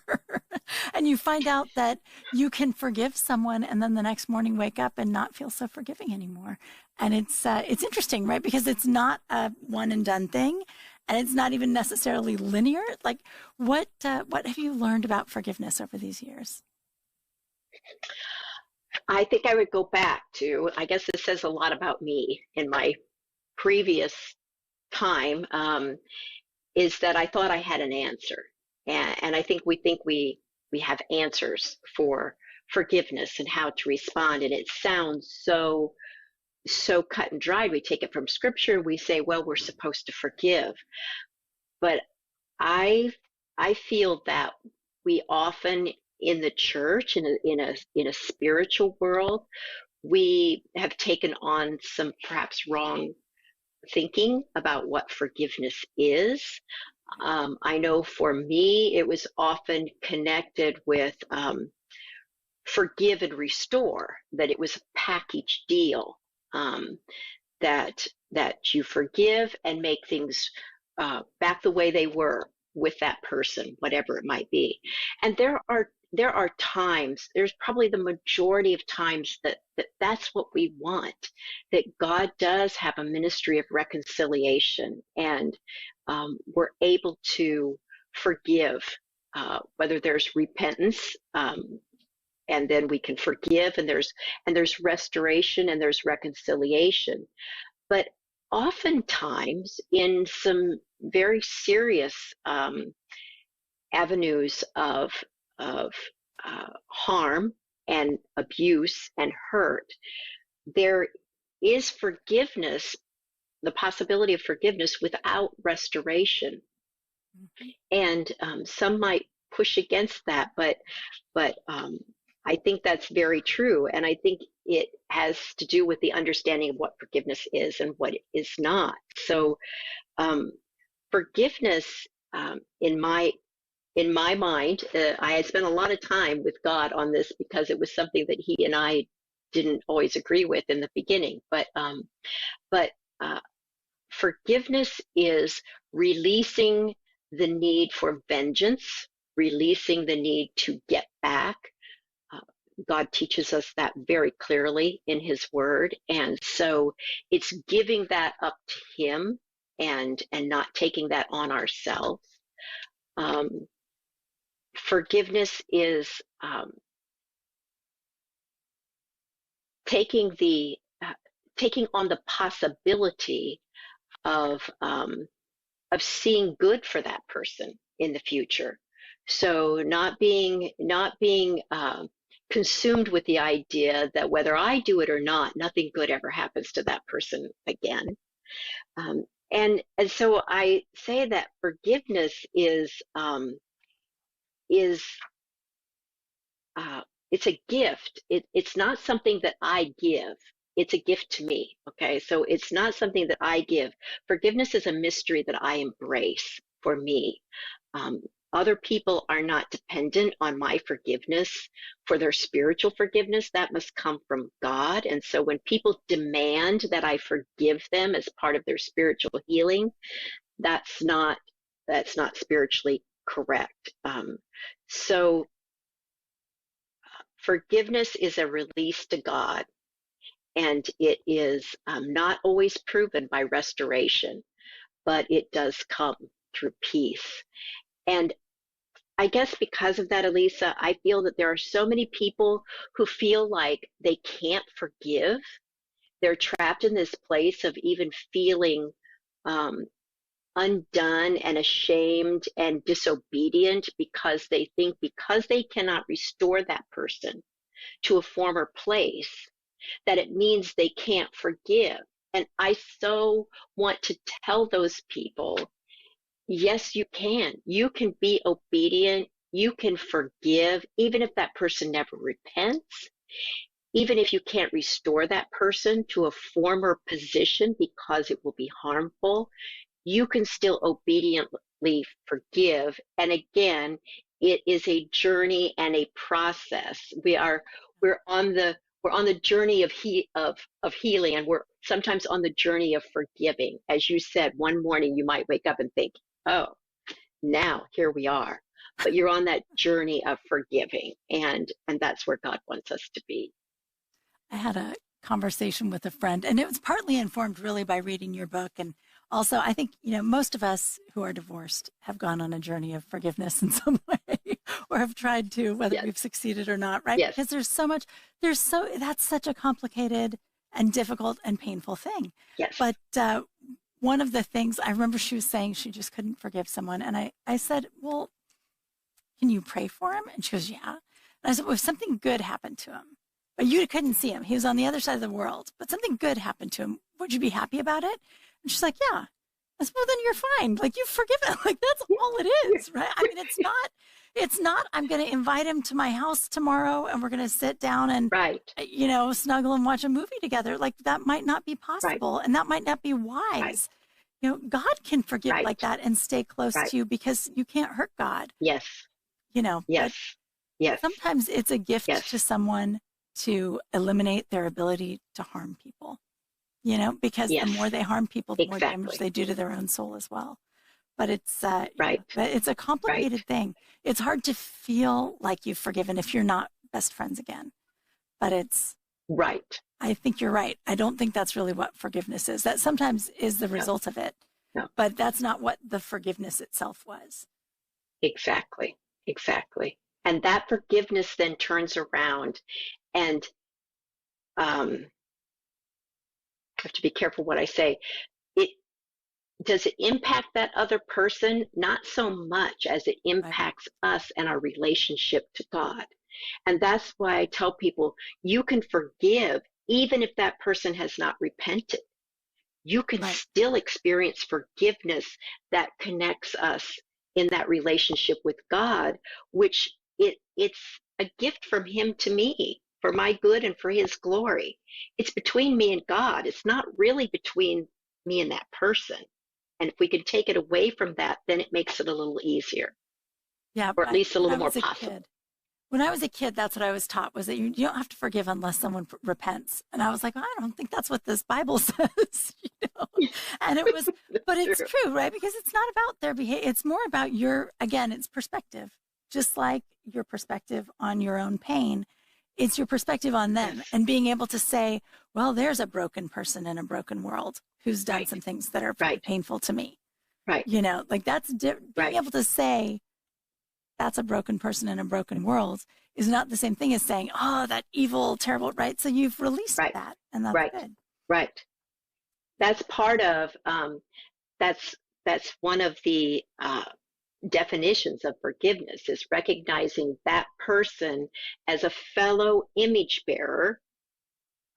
and you find out that you can forgive someone and then the next morning wake up and not feel so forgiving anymore. And it's interesting, right? Because it's not a one and done thing, and it's not even necessarily linear. Like, what have you learned about forgiveness over these years? I think I would go back to, I guess this says a lot about me in my previous time is that I thought I had an answer. And I think we have answers for forgiveness and how to respond. And it sounds so cut and dried. We take it from Scripture. We say, well, we're supposed to forgive. But I feel that we often in the church, in a spiritual world, we have taken on some perhaps wrong thinking about what forgiveness is. I know for me, it was often connected with forgive and restore, that it was a package deal, that you forgive and make things back the way they were with that person, whatever it might be. And there are times, there's probably the majority of times that's what we want, that God does have a ministry of reconciliation, and we're able to forgive, whether there's repentance, and then we can forgive, and there's restoration, and there's reconciliation. But oftentimes in some very serious avenues of harm and abuse and hurt, there is forgiveness, the possibility of forgiveness without restoration. Mm-hmm. And some might push against that, but I think that's very true. And I think it has to do with the understanding of what forgiveness is and what it is not. So forgiveness, in my mind, I had spent a lot of time with God on this because it was something that he and I didn't always agree with in the beginning. But forgiveness is releasing the need for vengeance, releasing the need to get back. God teaches us that very clearly in his word. And so it's giving that up to him and not taking that on ourselves. Forgiveness is taking on the possibility of seeing good for that person in the future. So not being consumed with the idea that whether I do it or not, nothing good ever happens to that person again. And so I say that forgiveness is it's a gift. It's not something that I give. It's a gift to me. Okay, so it's not something that I give. Forgiveness is a mystery that I embrace for me. Other people are not dependent on my forgiveness for their spiritual forgiveness. That must come from God. And so when people demand that I forgive them as part of their spiritual healing, that's not spiritually correct. So forgiveness is a release to God, and it is not always proven by restoration, but it does come through peace. And I guess because of that, Elisa, I feel that there are so many people who feel like they can't forgive. They're trapped in this place of even feeling undone and ashamed and disobedient because they think because they cannot restore that person to a former place, that it means they can't forgive. And I so want to tell those people, yes, you can. You can be obedient. You can forgive, even if that person never repents, even if you can't restore that person to a former position because it will be harmful. You can still obediently forgive. And again, it is a journey and a process. We're on the journey of healing, and we're sometimes on the journey of forgiving. As you said, one morning you might wake up and think, oh, now here we are. But you're on that journey of forgiving, and that's where God wants us to be. I had a conversation with a friend, and it was partly informed really by reading your book. And also, I think, most of us who are divorced have gone on a journey of forgiveness in some way, or have tried to, whether Yes. we've succeeded or not, right? Yes. Because that's such a complicated and difficult and painful thing. Yes. But one of the things I remember she was saying, she just couldn't forgive someone. And I said, well, can you pray for him? And she goes, yeah. And I said, well, if something good happened to him, but you couldn't see him, he was on the other side of the world, but something good happened to him, would you be happy about it? And she's like, yeah. I said, well, then you're fine. Like, you've forgiven. Like, that's all it is, right? I mean, it's not, I'm going to invite him to my house tomorrow and we're going to sit down and, snuggle and watch a movie together. Like, that might not be possible. And that might not be wise. God can forgive like that and stay close to you because you can't hurt God. Yes. Yes. Sometimes it's a gift to someone to eliminate their ability to harm people, because the more they harm people, the more damage they do to their own soul as well. But it's but it's a complicated thing. It's hard to feel like you've forgiven if you're not best friends again. But it's I think you're right. I don't think that's really what forgiveness is. That sometimes is the result of it. No. But that's not what the forgiveness itself was. Exactly. And that forgiveness then turns around and I have to be careful what I say. Does it impact that other person? Not so much as it impacts us and our relationship to God. And that's why I tell people, you can forgive even if that person has not repented. You can still experience forgiveness that connects us in that relationship with God, which it's a gift from him to me for my good and for his glory. It's between me and God. It's not really between me and that person. And if we can take it away from that, then it makes it a little easier. Yeah. Or at least a little more possible. When I was a kid, that's what I was taught, was that you don't have to forgive unless someone repents. And I was like, well, I don't think that's what this Bible says, And it was, but it's true, right? Because it's not about their behavior. It's more about it's perspective. Just like your perspective on your own pain, it's your perspective on them and being able to say, well, there's a broken person in a broken world who's done some things that are pretty painful to me. Right. Like that's being able to say that's a broken person in a broken world is not the same thing as saying, oh, that evil, terrible, right? So you've released that and that's good. Right. That's part of, that's one of the definitions of forgiveness is recognizing that person as a fellow image bearer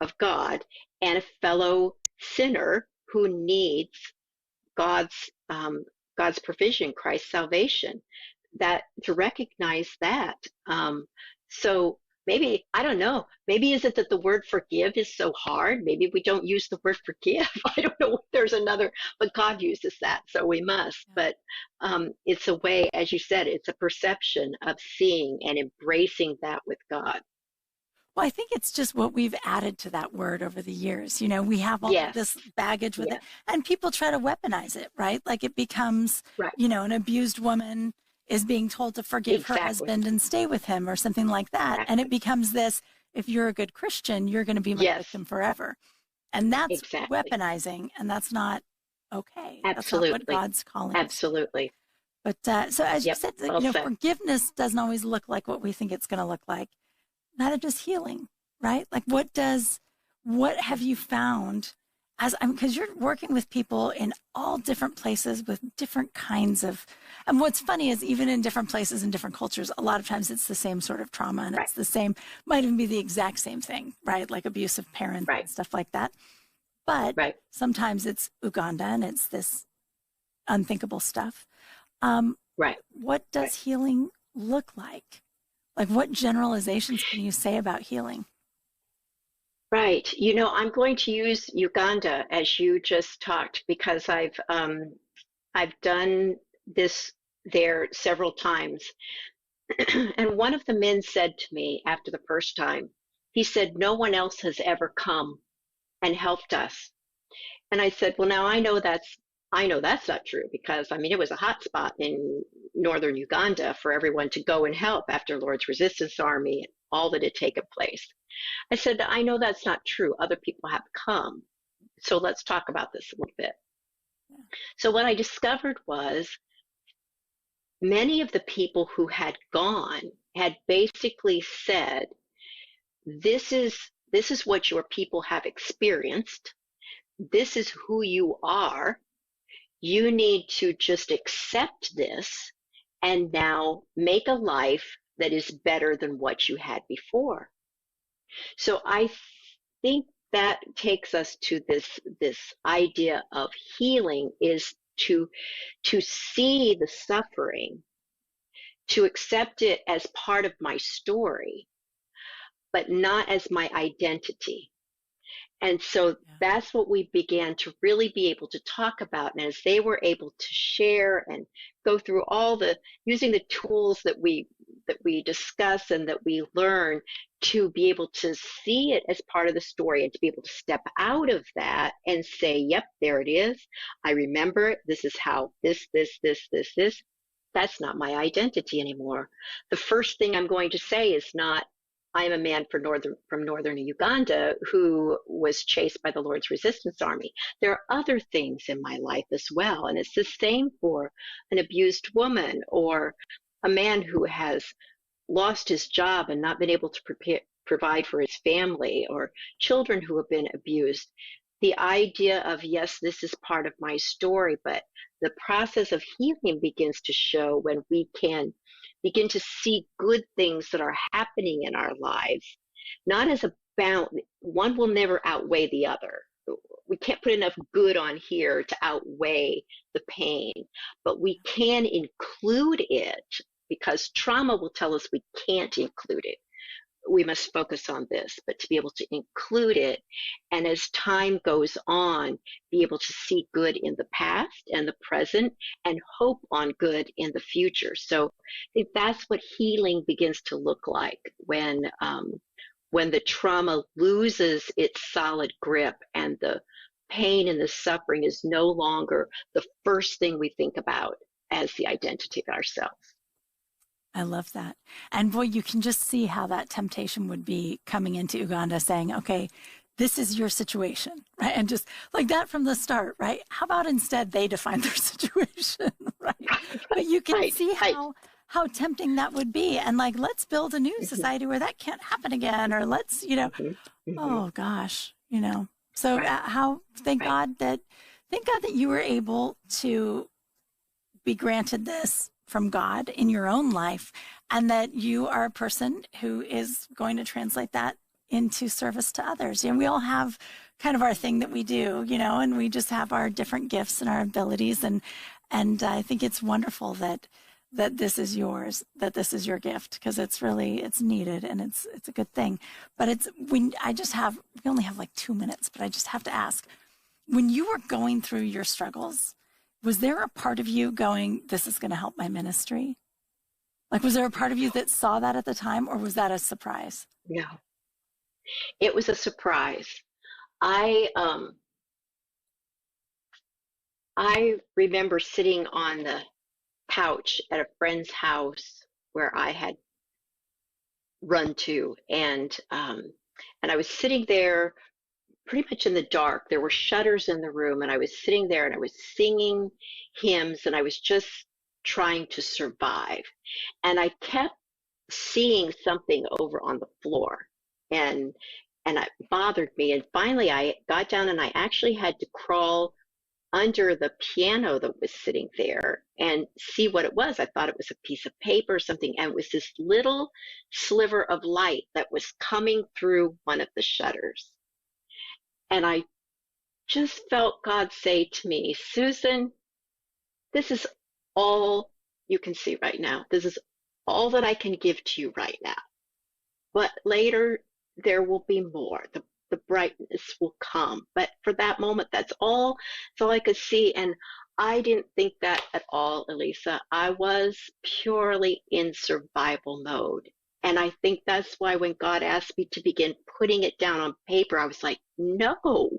of God and a fellow sinner who needs God's provision, Christ's salvation. That to recognize that. So maybe, I don't know, maybe is it that the word forgive is so hard? Maybe we don't use the word forgive. I don't know if there's another, but God uses that, so we must. But it's a way, as you said, it's a perception of seeing and embracing that with God. Well, I think it's just what we've added to that word over the years. We have all of this baggage with it, and people try to weaponize it, right? Like it becomes, an abused woman is being told to forgive her husband and stay with him or something like that. And it becomes this, if you're a good Christian, you're going to be my victim forever. And that's weaponizing, and that's not okay. Absolutely. That's not what God's calling us. Absolutely. But so as you said, forgiveness doesn't always look like what we think it's going to look like. Neither does healing, right? Like what have you found because you're working with people in all different places with different kinds of, and what's funny is even in different places and different cultures, a lot of times it's the same sort of trauma and it's the same, might even be the exact same thing, right? Like abusive parents and stuff like that. But sometimes it's Uganda and it's this unthinkable stuff. What does healing look like? Like what generalizations can you say about healing? Right. I'm going to use Uganda as you just talked because I've done this there several times. And one of the men said to me after the first time, he said, no one else has ever come and helped us. And I said, well, now I know that's not true because, it was a hot spot in northern Uganda for everyone to go and help after Lord's Resistance Army and all that had taken place. I said, I know that's not true. Other people have come. So let's talk about this a little bit. Yeah. So what I discovered was many of the people who had gone had basically said, this is this is what your people have experienced. This is who you are. You need to just accept this and now make a life that is better than what you had before. So I think that takes us to this idea of healing, is to see the suffering, to accept it as part of my story, but not as my identity. And so that's what we began to really be able to talk about. And as they were able to share and go through using the tools that we discuss and that we learn, to be able to see it as part of the story and to be able to step out of that and say, yep, there it is. I remember it. This is how this. That's not my identity anymore. The first thing I'm going to say is not, I'm a man from northern Uganda who was chased by the Lord's Resistance Army. There are other things in my life as well. And it's the same for an abused woman, or a man who has lost his job and not been able to provide for his family, or children who have been abused. The idea of, yes, this is part of my story, but the process of healing begins to show when we can begin to see good things that are happening in our lives, not as one will never outweigh the other. We can't put enough good on here to outweigh the pain, but we can include it, because trauma will tell us we can't include it. We must focus on this, but to be able to include it, and as time goes on, be able to see good in the past and the present, and hope on good in the future. So I think that's what healing begins to look like when the trauma loses its solid grip and the pain and the suffering is no longer the first thing we think about as the identity of ourselves. I love that. And boy, you can just see how that temptation would be coming into Uganda, saying, okay, this is your situation, right? And just like that from the start, right? How about instead they define their situation, right? But you can see how tempting that would be. And like, let's build a new society where that can't happen again, or let's, oh gosh, So thank God that you were able to be granted this from God in your own life, and that you are a person who is going to translate that into service to others. And we all have kind of our thing that we do, and we just have our different gifts and our abilities. And I think it's wonderful that this is yours, that this is your gift, because it's needed and it's a good thing. But we only have like 2 minutes, but I just have to ask, when you were going through your struggles, was there a part of you going, this is going to help my ministry? Like, was there a part of you that saw that at the time, or was that a surprise? No, it was a surprise. I remember sitting on the couch at a friend's house where I had run to, and I was sitting there pretty much in the dark. There were shutters in the room, and I was sitting there and I was singing hymns, and I was just trying to survive. And I kept seeing something over on the floor, and it bothered me. And finally I got down, and I actually had to crawl under the piano that was sitting there and see what it was. I thought it was a piece of paper or something, and it was this little sliver of light that was coming through one of the shutters. And I just felt God say to me, Susan, this is all you can see right now. This is all that I can give to you right now. But later there will be more. The brightness will come. But for that moment, that's all I could see. And I didn't think that at all, Elisa. I was purely in survival mode. And I think that's why when God asked me to begin putting it down on paper, I was like, no,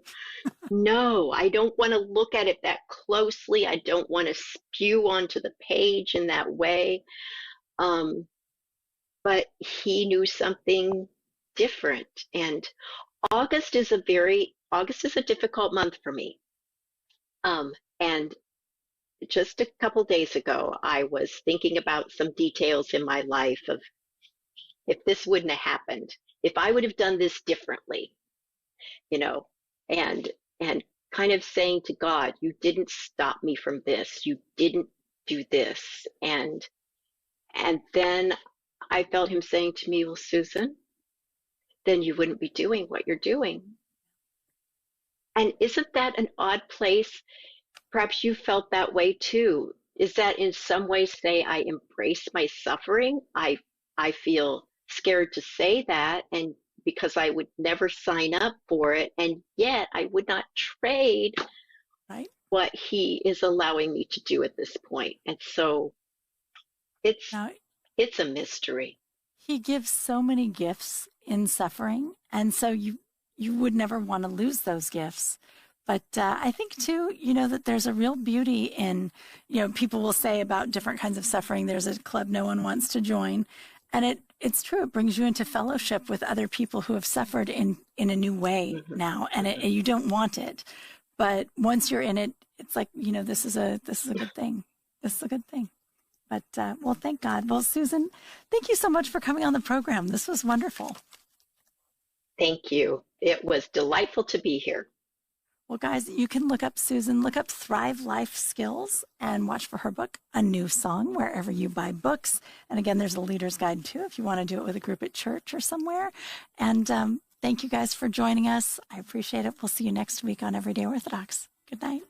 I don't want to look at it that closely. I don't want to spew onto the page in that way. But he knew something different. And August is a difficult month for me. And just a couple days ago, I was thinking about some details in my life of, if this wouldn't have happened, if I would have done this differently, you know, and kind of saying to God, you didn't stop me from this. You didn't do this. And then I felt him saying to me, well, Susan, then you wouldn't be doing what you're doing. And isn't that an odd place? Perhaps you felt that way too. Is that in some ways say I embrace my suffering? I feel scared to say that, and because I would never sign up for it, and yet I would not trade what he is allowing me to do at this point. And so it's a mystery. He gives so many gifts in suffering, and so you would never want to lose those gifts. But I think, too, that there's a real beauty in, people will say about different kinds of suffering, there's a club no one wants to join. And it's true. It brings you into fellowship with other people who have suffered in a new way now, and you don't want it. But once you're in it, it's like, this is a good thing. This is a good thing. But, well, thank God. Well, Susan, thank you so much for coming on the program. This was wonderful. Thank you. It was delightful to be here. Well, guys, you can look up Susan, look up Thrive Life Skills, and watch for her book, A New Song, wherever you buy books. And again, there's a leader's guide, too, if you want to do it with a group at church or somewhere. And thank you guys for joining us. I appreciate it. We'll see you next week on Everyday Orthodox. Good night.